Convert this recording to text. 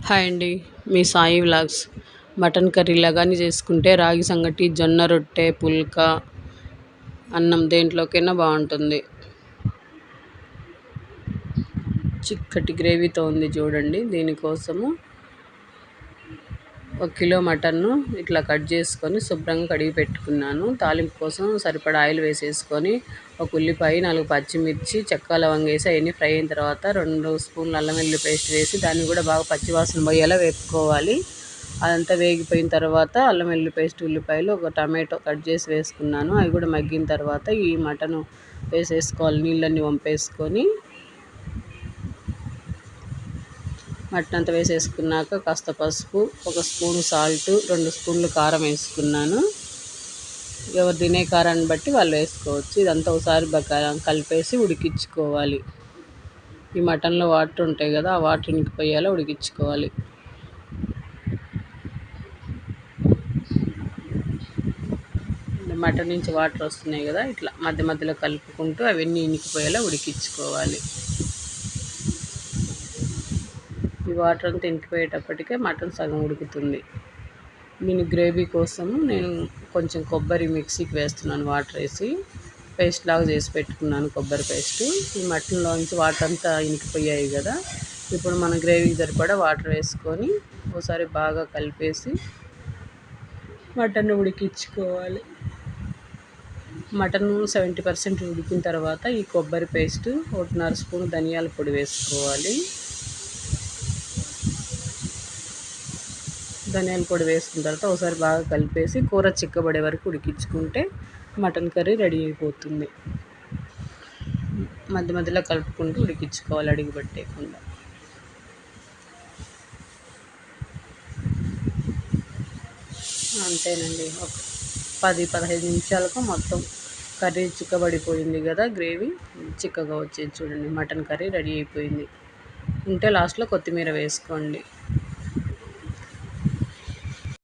Hi అండి. మీ Sai vlogs. Mutton curry లాగానే చేసుకుంటే రాగి సంగటి, జొన్న రొట్టె, పుల్కా, అన్నం దేంట్లోకైనా బాగుంటుంది. చిక్కటి గ్రేవీతో ఉంది చూడండి. దీనికోసము 1 కిలో మటన్ను ఇట్లా కట్ చేసుకొని శుభ్రంగా కడిగి పెట్టుకున్నాను. తాలింపు కోసం సరిపడా ఆయిల్ వేసేసుకొని, ఒక ఉల్లిపాయ, 4 పచ్చిమిర్చి, చెక్క, లవంగం వేసి అవన్నీ ఫ్రై అయిన తర్వాత 2 స్పూన్లు అల్లం వెల్లుల్లి పేస్ట్ వేసి దాన్ని కూడా బాగా పచ్చివాసన పోయేలా వేపుకోవాలి. అదంతా వేగిపోయిన తర్వాత అల్లం వెల్లుల్లి పేస్ట్, ఉల్లిపాయలు, ఒక టమాటో కట్ చేసి వేసుకున్నాను. అవి కూడా మగ్గిన తర్వాత ఈ మటన్ వేసేసుకోవాలి. నీళ్ళన్నీ వంపేసుకొని మటన్ అంతా వేసేసుకున్నాక కాస్త పసుపు, 1 స్పూను సాల్ట్, 2 స్పూన్లు కారం వేసుకున్నాను. ఎవరు తినే కారాన్ని బట్టి వాళ్ళు వేసుకోవచ్చు. ఇదంతా ఒకసారి కలిపేసి ఉడికించుకోవాలి. ఈ మటన్లో వాటర్ ఉంటాయి కదా, ఆ వాటర్ ఇంకిపోయేలా ఉడికించుకోవాలి. మటన్ నుంచి వాటర్ వస్తున్నాయి కదా, ఇట్లా మధ్య మధ్యలో కలుపుకుంటూ అవన్నీ ఇంకిపోయేలా ఉడికించుకోవాలి. ఈ వాటర్ అంతా ఇంకిపోయేటప్పటికే మటన్ సగం ఉడుకుతుంది. దీని గ్రేవీ కోసము నేను కొంచెం కొబ్బరి మిక్సీకి వేస్తున్నాను. వాటర్ వేసి పేస్ట్ లాగా చేసి పెట్టుకున్నాను, కొబ్బరి పేస్ట్. ఈ మటన్లోంచి వాటర్ అంతా ఇంకిపోయాయి కదా, ఇప్పుడు మన గ్రేవీకి సరిపడా వాటర్ వేసుకొని ఒకసారి బాగా కలిపేసి మటన్ ఉడికించుకోవాలి. మటన్ 70% ఉడికిన తర్వాత ఈ కొబ్బరి పేస్ట్, 1.5 స్పూన్ ధనియాల పొడి వేసుకోవాలి. ధనియాల పొడి వేసుకున్న తర్వాత ఒకసారి బాగా కలిపేసి కూర చిక్కబడే వరకు ఉడికించుకుంటే మటన్ కర్రీ రెడీ అయిపోతుంది. మధ్య మధ్యలో కలుపుకుంటూ ఉడికించుకోవాలి, అడుగు పెట్టేయకుండా. అంతేనండి. ఒక 10-15 నిమిషాలకు మొత్తం కర్రీ చిక్కబడిపోయింది కదా, గ్రేవీ చిక్కగా వచ్చేది చూడండి. మటన్ కర్రీ రెడీ అయిపోయింది. ఉంటే లాస్ట్లో కొత్తిమీర వేసుకోండి.